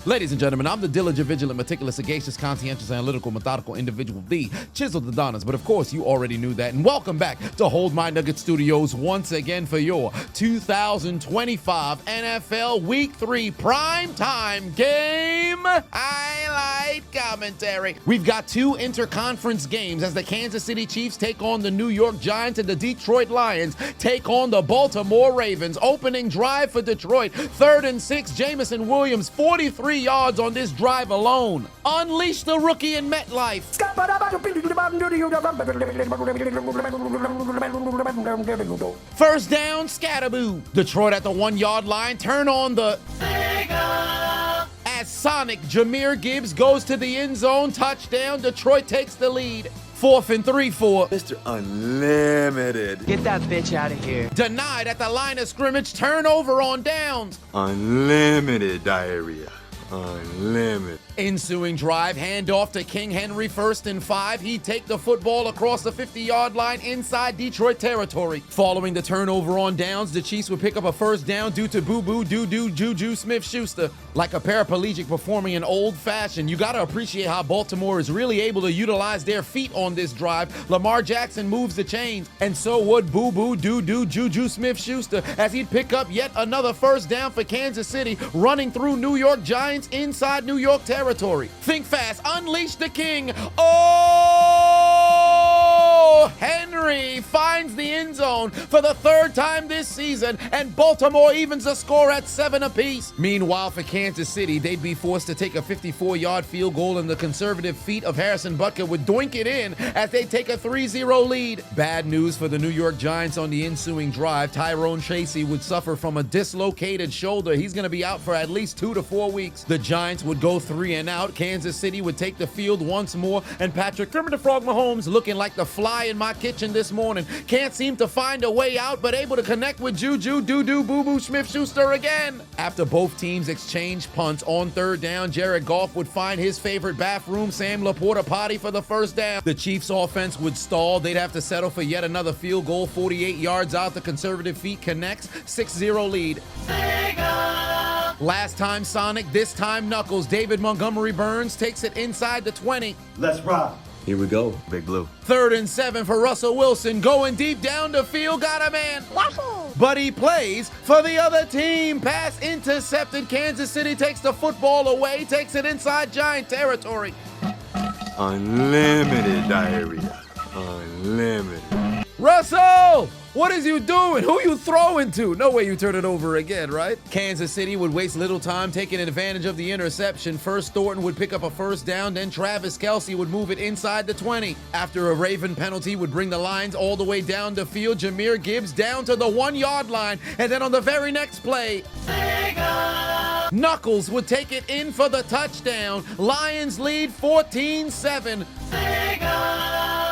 Ladies and gentlemen, I'm the diligent, vigilant, meticulous, sagacious, conscientious, analytical, methodical individual, the Chiseled Adonis. But of course, you already knew that. And welcome back to Hold My Nugget Studios once again for your 2025 NFL Week 3 primetime game highlight commentary. We've got two interconference games as the Kansas City Chiefs take on the New York Giants and the Detroit Lions take on the Baltimore Ravens. Opening drive for Detroit, 3rd and 6, Jamison Williams, 43 yards on this drive alone. Unleash the rookie in MetLife. First down, Scatterboo. Detroit at the 1-yard line. Turn on the Signup. As Sonic Jahmyr Gibbs goes to the end zone. Touchdown. Detroit takes the lead. 4th and 3 for Mr. Unlimited. Get that bitch out of here. Denied at the line of scrimmage. Turnover on downs. Unlimited diarrhea. Unlimited. Ensuing drive, handoff to King Henry, 1st and 5. He'd take the football across the 50-yard line inside Detroit territory. Following the turnover on downs, the Chiefs would pick up a first down due to boo-boo, doo-doo, Juju Smith-Schuster. Like a paraplegic performing an old-fashioned, you gotta appreciate how Baltimore is really able to utilize their feet on this drive. Lamar Jackson moves the chains, and so would boo-boo, doo-doo, Juju Smith-Schuster as he'd pick up yet another first down for Kansas City, running through New York Giants inside New York territory. Think fast, unleash the king. Oh, Henry finds the end zone for the 3rd time this season, and Baltimore evens the score at 7 apiece. Meanwhile, for Kansas City, they'd be forced to take a 54-yard field goal, and the conservative feet of Harrison Butker would doink it in as they take a 3-0 lead. Bad news for the New York Giants on the ensuing drive. Tyrone Tracy would suffer from a dislocated shoulder. He's going to be out for at least 2 to 4 weeks. The Giants would go 3 and out. Kansas City would take the field once more, and Patrick Kermit the Frog Mahomes, looking like the fly in my kitchen this morning, can't seem to find a way out, but able to connect with Juju, Doo-Doo, Boo-Boo, Smith-Schuster again. After both teams exchanged punts on 3rd down, Jared Goff would find his favorite bathroom, Sam Laporta potty, for the first down. The Chiefs offense would stall. They'd have to settle for yet another field goal. 48 yards out, the conservative feet connects. 6-0 lead. Last time Sonic, this time Knuckles. David Montgomery Burns takes it inside the 20. Let's rock. Here we go, Big Blue. 3rd and 7 for Russell Wilson, going deep down the field, got a man. But he plays for the other team. Pass intercepted. Kansas City takes the football away, takes it inside Giant territory. Unlimited diarrhea. Unlimited. Russell! What is you doing? Who you throwing to? No way you turn it over again, right? Kansas City would waste little time taking advantage of the interception. First Thornton would pick up a first down, then Travis Kelce would move it inside the 20. After a Raven penalty would bring the Lions all the way down the field. Jahmyr Gibbs down to the 1-yard line, and then on the very next play, Knuckles would take it in for the touchdown. Lions lead 14-7.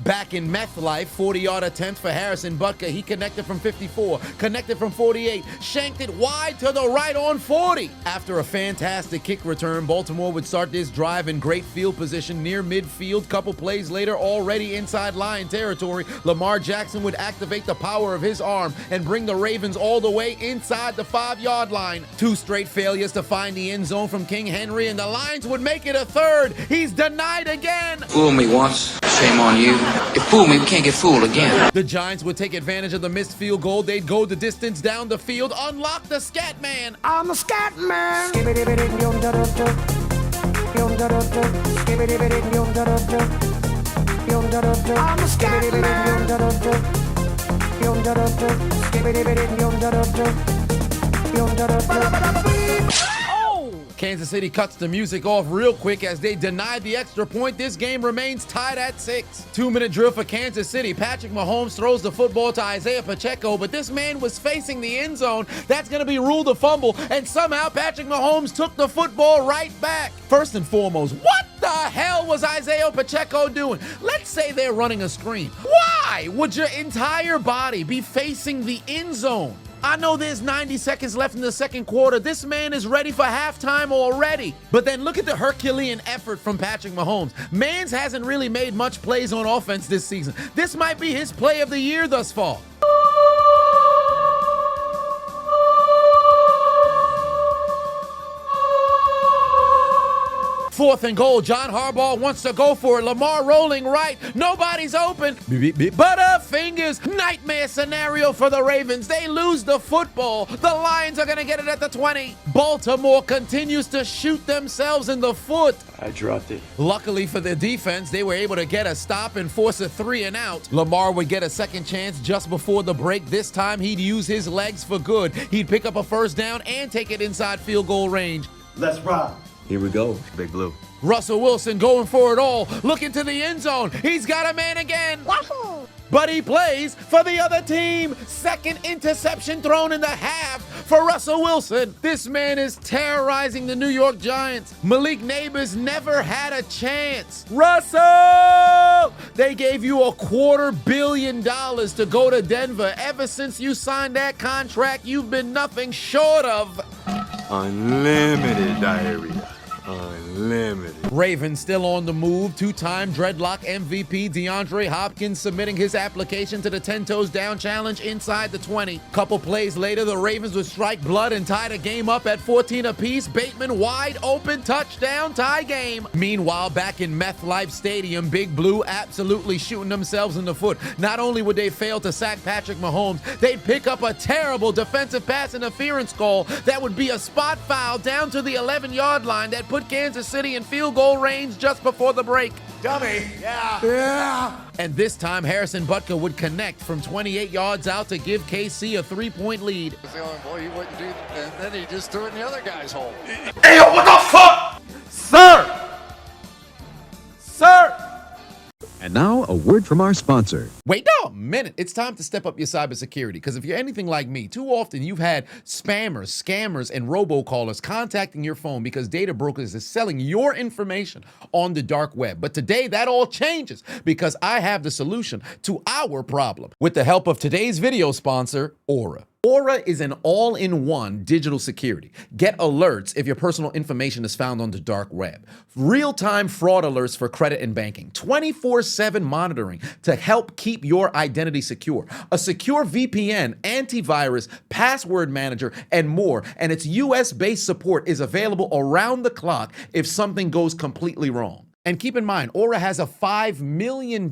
Back in meth life, 40-yard attempt for Harrison Butker. He connected from 54, connected from 48, shanked it wide to the right on 40. After a fantastic kick return, Baltimore would start this drive in great field position near midfield. Couple plays later, already inside Lion territory, Lamar Jackson would activate the power of his arm and bring the Ravens all the way inside the 5-yard line. 2 straight failures to find the end zone from King Henry, and the Lions would make it a 3rd. He's denied again. Fool me once, shame on you. You fool me, we can't get fooled again. The Giants would take advantage of the missed field goal. They'd go the distance down the field, unlock the Scat Man. I'm the Scat Man. I'm the Scat Man. Kansas City cuts the music off real quick as they denied the extra point. This game remains tied at 6. 2-minute drill for Kansas City. Patrick Mahomes throws the football to Isaiah Pacheco, but this man was facing the end zone. That's going to be ruled a fumble, and somehow Patrick Mahomes took the football right back. First and foremost, what the hell was Isaiah Pacheco doing? Let's say they're running a screen. Why would your entire body be facing the end zone? I know there's 90 seconds left in the second quarter. This man is ready for halftime already. But then look at the Herculean effort from Patrick Mahomes. Mans hasn't really made much plays on offense this season. This might be his play of the year thus far. 4th and goal. John Harbaugh wants to go for it. Lamar rolling right. Nobody's open. Beep, beep, beep. Butterfingers. Nightmare scenario for the Ravens. They lose the football. The Lions are going to get it at the 20. Baltimore continues to shoot themselves in the foot. I dropped it. Luckily for their defense, they were able to get a stop and force a 3-and-out. Lamar would get a second chance just before the break. This time, he'd use his legs for good. He'd pick up a first down and take it inside field goal range. Let's ride. Here we go, Big Blue. Russell Wilson going for it all, looking to the end zone. He's got a man again. Wahoo! But he plays for the other team. Second interception thrown in the half for Russell Wilson. This man is terrorizing the New York Giants. Malik Neighbors never had a chance. Russell! They gave you $250 million to go to Denver. Ever since you signed that contract, you've been nothing short of Unlimited diarrhea. Unlimited. Ravens still on the move. Two-time Dreadlock MVP DeAndre Hopkins submitting his application to the 10 Toes Down Challenge inside the 20. Couple plays later, the Ravens would strike blood and tie the game up at 14 apiece. Bateman wide open, touchdown, tie game. Meanwhile, back in Meth Life Stadium, Big Blue absolutely shooting themselves in the foot. Not only would they fail to sack Patrick Mahomes, they'd pick up a terrible defensive pass interference call that would be a spot foul down to the 11-yard line that put Kansas City in field goal range just before the break. Dummy. Yeah. And this time, Harrison Butker would connect from 28 yards out to give KC a 3-point lead. Boy, he wouldn't do, and then he just threw it in the other guy's hole. Hey, yo, what the fuck? Sir! Sir! And now, a word from our sponsor. Wait a minute. It's time to step up your cybersecurity, because if you're anything like me, too often you've had spammers, scammers, and robocallers contacting your phone because data brokers is selling your information on the dark web. But today, that all changes because I have the solution to our problem with the help of today's video sponsor, Aura. Aura is an all-in-one digital security. Get alerts if your personal information is found on the dark web. Real-time fraud alerts for credit and banking. 24/7 monitoring to help keep your identity secure. A secure VPN, antivirus, password manager, and more. And its US-based support is available around the clock if something goes completely wrong. And keep in mind, Aura has a $5 million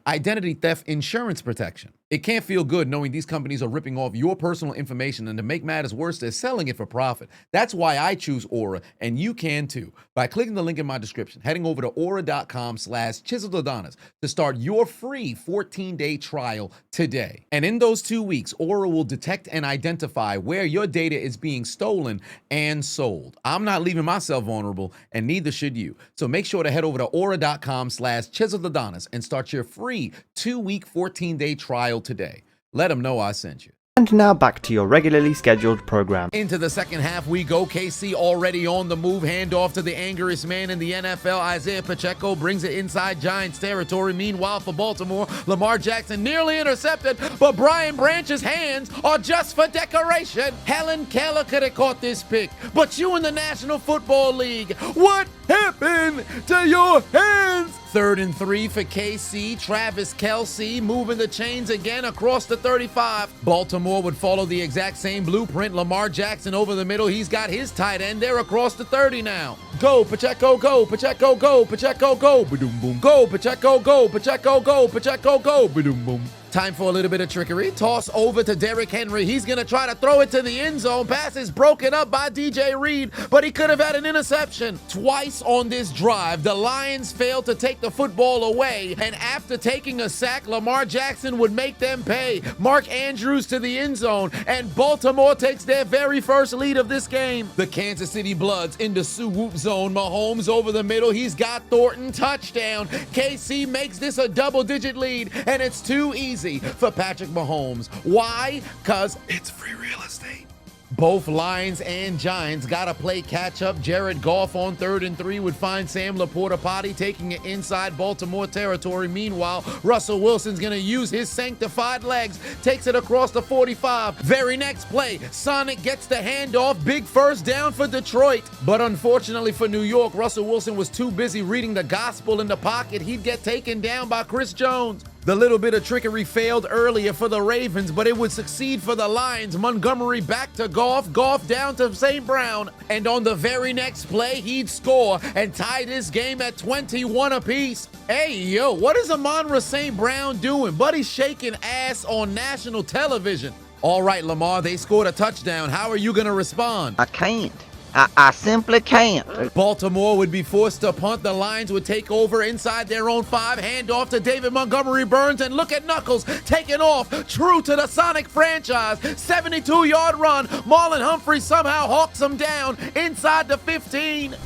identity theft insurance protection. It can't feel good knowing these companies are ripping off your personal information, and to make matters worse, they're selling it for profit. That's why I choose Aura, and you can too. By clicking the link in my description, heading over to aura.com/chiseledAdonis to start your free 14-day trial today. And in those 2 weeks, Aura will detect and identify where your data is being stolen and sold. I'm not leaving myself vulnerable, and neither should you. So make sure to head over to aura.com/chiseledAdonis and start your free 2-week 14-day trial today. Let them know I sent you. And now back to your regularly scheduled program. Into the second half we go. KC already on the move. Handoff to the angriest man in the NFL. Isaiah Pacheco brings it inside Giants territory. Meanwhile, for Baltimore, Lamar Jackson nearly intercepted, but Brian Branch's hands are just for decoration. Helen Keller could have caught this pick, but you in the National Football League, what happened to your hands? 3rd and 3 for KC. Travis Kelce moving the chains again across the 35. Baltimore would follow the exact same blueprint. Lamar Jackson over the middle. He's got his tight end there across the 30 now. Go, Pacheco, go, Pacheco, go, Pacheco, go, ba-doom, boom. Go, Pacheco, go, Pacheco, go, Pacheco, go, ba-doom, boom. Time for a little bit of trickery. Toss over to Derrick Henry. He's going to try to throw it to the end zone. Pass is broken up by DJ Reed, but he could have had an interception. Twice on this drive, the Lions failed to take the football away, and after taking a sack, Lamar Jackson would make them pay. Mark Andrews to the end zone, and Baltimore takes their very first lead of this game. The Kansas City Bloods in the Sioux zone. Mahomes over the middle. He's got Thornton. Touchdown. KC makes this a double-digit lead, and it's too easy for Patrick Mahomes. Why? Because it's free real estate. Both Lions and Giants got to play catch-up. Jared Goff on 3rd and 3 would find Sam Laporta-Potty taking it inside Baltimore territory. Meanwhile, Russell Wilson's going to use his sanctified legs, takes it across the 45. Very next play, Sonic gets the handoff. Big first down for Detroit. But unfortunately for New York, Russell Wilson was too busy reading the gospel in the pocket. He'd get taken down by Chris Jones. The little bit of trickery failed earlier for the Ravens, but it would succeed for the Lions. Montgomery back to Goff, Goff down to St. Brown, and on the very next play, he'd score and tie this game at 21 apiece. Hey, yo, what is Amon-Ra St. Brown doing? Buddy's shaking ass on national television. All right, Lamar, they scored a touchdown. How are you going to respond? I can't. I simply can't. Baltimore would be forced to punt. The Lions would take over inside their own 5. Handoff to David Montgomery Burns, and look at Knuckles taking off. True to the Sonic franchise. 72-yard run. Marlon Humphrey somehow hawks him down inside the 15.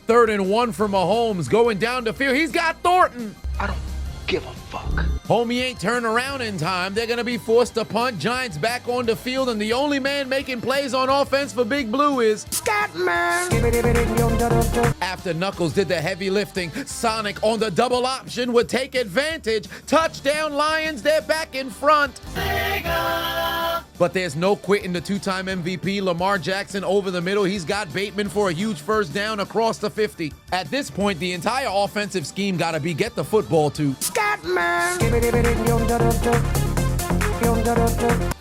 3rd and 1 for Mahomes going down the field. He's got Thornton. I don't give a fuck. Homie ain't turn around in time. They're going to be forced to punt. Giants back on the field, and the only man making plays on offense for Big Blue is Scatman. After Knuckles did the heavy lifting, Sonic on the double option would take advantage. Touchdown Lions, they're back in front. But there's no quitting the 2-time MVP, Lamar Jackson over the middle. He's got Bateman for a huge first down across the 50. At this point, the entire offensive scheme got to be get the football to Scatman.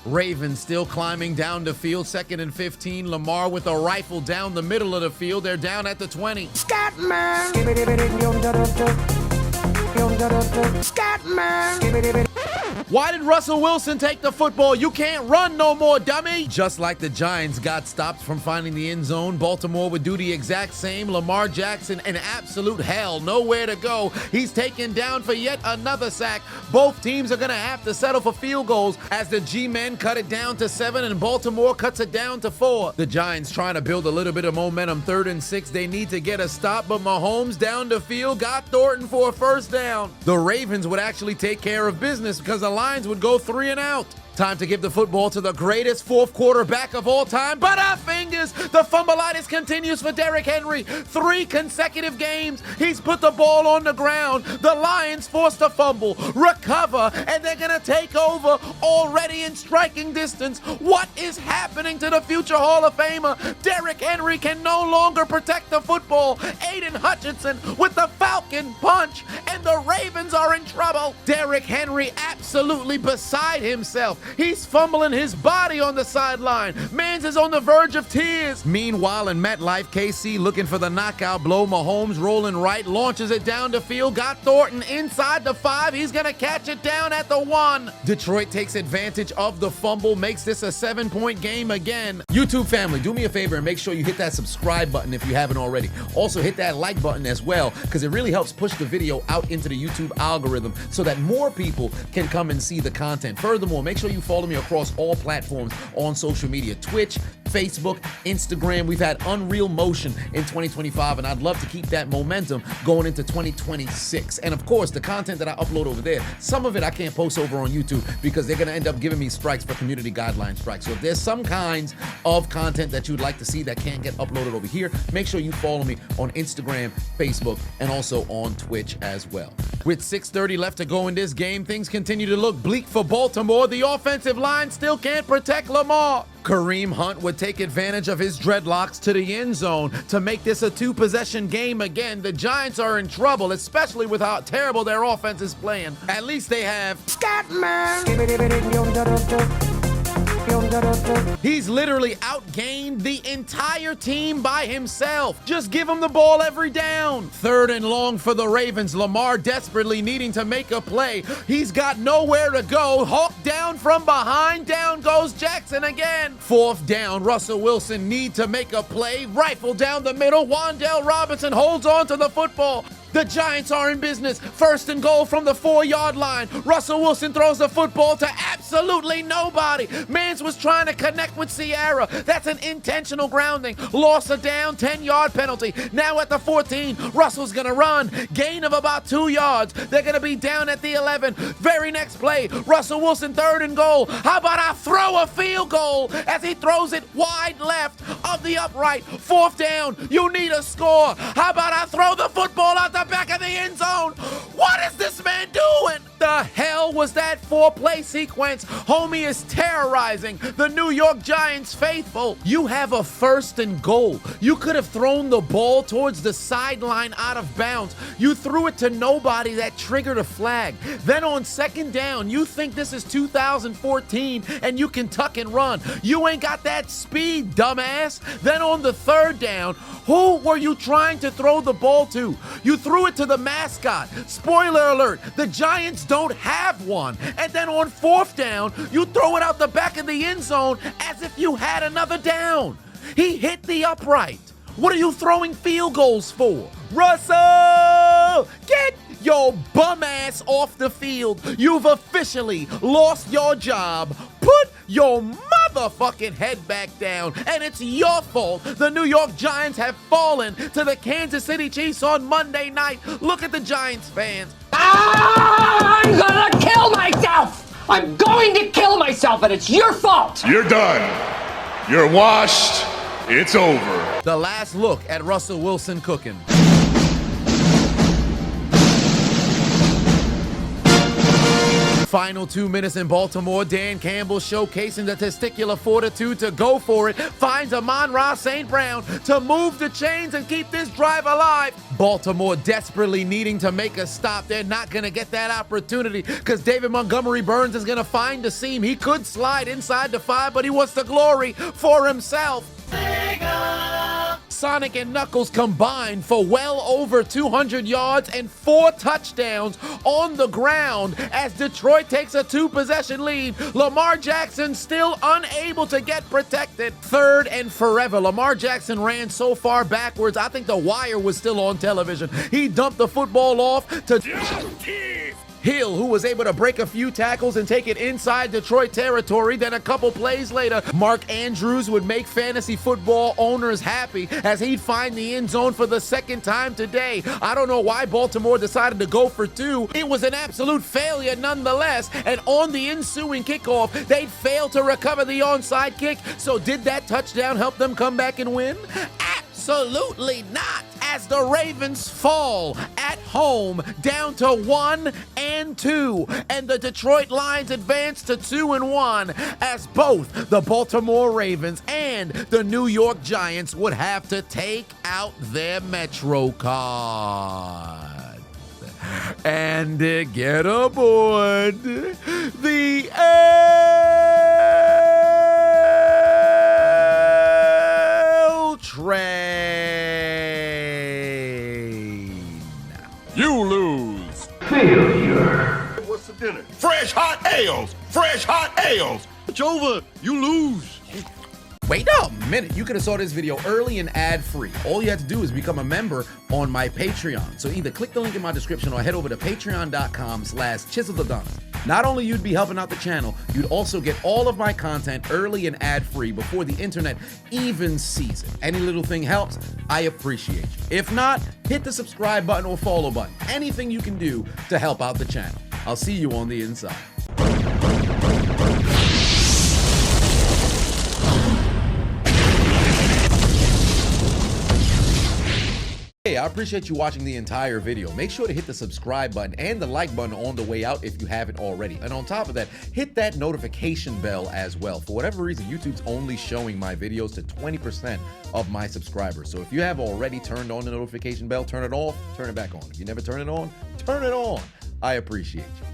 Ravens still climbing down the field. 2nd and 15. Lamar with a rifle down the middle of the field. They're down at the 20. Scatman. Scatman. Why did Russell Wilson take the football? You can't run no more, dummy. Just like the Giants got stopped from finding the end zone, Baltimore would do the exact same. Lamar Jackson in absolute hell, nowhere to go. He's taken down for yet another sack. Both teams are going to have to settle for field goals as the G-men cut it down to 7 and Baltimore cuts it down to 4. The Giants trying to build a little bit of momentum. 3rd and 6. They need to get a stop, but Mahomes down the field got Thornton for a first down. The Ravens would actually take care of business because the Lions would go 3 and out. Time to give the football to the greatest 4th quarterback of all time. But our fingers, the fumbleitis continues for Derrick Henry. 3 consecutive games, he's put the ball on the ground. The Lions forced a fumble, recover, and they're going to take over already in striking distance. What is happening to the future Hall of Famer? Derrick Henry can no longer protect the football. Aiden Hutchinson with the Falcon punch, and the Ravens are in trouble. Derrick Henry absolutely beside himself. He's fumbling his body on the sideline. Mans is on the verge of tears. Meanwhile, in MetLife, KC looking for the knockout blow. Mahomes rolling right, launches it down the field. Got Thornton inside the 5. He's going to catch it down at the 1. Detroit takes advantage of the fumble, makes this a 7-point game again. YouTube family, do me a favor and make sure you hit that subscribe button if you haven't already. Also, hit that like button as well, because it really helps push the video out into the YouTube algorithm so that more people can come and see the content. Furthermore, make sure you follow me across all platforms on social media: Twitch, Facebook, Instagram. We've had unreal motion in 2025, and I'd love to keep that momentum going into 2026. And of course, the content that I upload over there, some of it I can't post over on YouTube because they're going to end up giving me strikes for community guideline strikes. So if there's some kinds of content that you'd like to see that can't get uploaded over here, make sure you follow me on Instagram, Facebook, and also on Twitch as well. With 6:30 left to go in this game, things continue to look bleak for Baltimore. The offensive line still can't protect Lamar. Kareem Hunt would take advantage of his dreadlocks to the end zone to make this a 2-possession game again. The Giants are in trouble, especially with how terrible their offense is playing. At least they have Scatman. He's literally outgained the entire team by himself. Just give him the ball every down. 3rd and long for the Ravens. Lamar desperately needing to make a play. He's got nowhere to go. Hawk down from behind. Down goes Jackson again. 4th down. Russell Wilson need to make a play. Rifle down the middle. Wan'Dale Robinson holds on to the football. The Giants are in business. 1st and goal from the 4-yard line. Russell Wilson throws the football to absolutely nobody. Mans was trying to connect with Sierra. That's an intentional grounding. Loss of down, 10-yard penalty. Now at the 14, Russell's going to run. Gain of about 2 yards. They're going to be down at the 11. Very next play, Russell Wilson 3rd and goal. How about I throw a field goal as he throws it wide left of the upright. 4th down, you need a score. How about I throw the football out the back of the end zone? What is this man doing? the hell was that four-play sequence? Homie is terrorizing the New York Giants faithful. You have a 1st and goal. You could have thrown the ball towards the sideline out of bounds. You threw it to nobody. That triggered a flag. Then on 2nd down, you think this is 2014 and you can tuck and run. You ain't got that speed, dumbass. Then on the 3rd down, who were you trying to throw the ball to? You threw it to the mascot. Spoiler alert, the Giants don't have one. And then on 4th down, you throw it out the back of the end zone as if you had another down. He hit the upright. What are you throwing field goals for? Russell, get your bum ass off the field. You've officially lost your job. Put your motherfucking head back down. And it's your fault the New York Giants have fallen to the Kansas City Chiefs on Monday night. Look at the Giants fans. I'm gonna kill myself! I'm going to kill myself, and it's your fault! You're done. You're washed. It's over. The last look at Russell Wilson cooking. Final 2 minutes in Baltimore. Dan Campbell showcasing the testicular fortitude to go for it. Finds Amon-Ra St. Brown to move the chains and keep this drive alive. Baltimore desperately needing to make a stop. They're not going to get that opportunity because David Montgomery Burns is going to find a seam. He could slide inside the 5, but he wants the glory for himself. Sonic and Knuckles combined for well over 200 yards and 4 touchdowns on the ground as Detroit takes a 2-possession lead. Lamar Jackson still unable to get protected. 3rd and forever. Lamar Jackson ran so far backwards, I think The Wire was still on television. He dumped the football off to Hill, who was able to break a few tackles and take it inside Detroit territory. Then a couple plays later, Mark Andrews would make fantasy football owners happy as he'd find the end zone for the 2nd time today. I don't know why Baltimore decided to go for 2. It was an absolute failure nonetheless. And on the ensuing kickoff, they'd failed to recover the onside kick. So did that touchdown help them come back and win? Absolutely not, as the Ravens fall at home down to 1-2, and the Detroit Lions advance to 2-1, as both the Baltimore Ravens and the New York Giants would have to take out their Metro card and get aboard the L train. You lose. Failure. What's for dinner? Fresh hot ales. Fresh hot ales. It's over. You lose. Wait a minute, you could have saw this video early and ad-free. All you have to do is become a member on my Patreon. So either click the link in my description or head over to patreon.com/ChiseledAdonis. Not only you'd be helping out the channel, you'd also get all of my content early and ad-free before the internet even sees it. Any little thing helps, I appreciate you. If not, hit the subscribe button or follow button. Anything you can do to help out the channel. I'll see you on the inside. Hey, I appreciate you watching the entire video. Make sure to hit the subscribe button and the like button on the way out if you haven't already. And on top of that, hit that notification bell as well. For whatever reason, YouTube's only showing my videos to 20% of my subscribers. So if you have already turned on the notification bell, turn it off, turn it back on. If you never turn it on, turn it on. I appreciate you.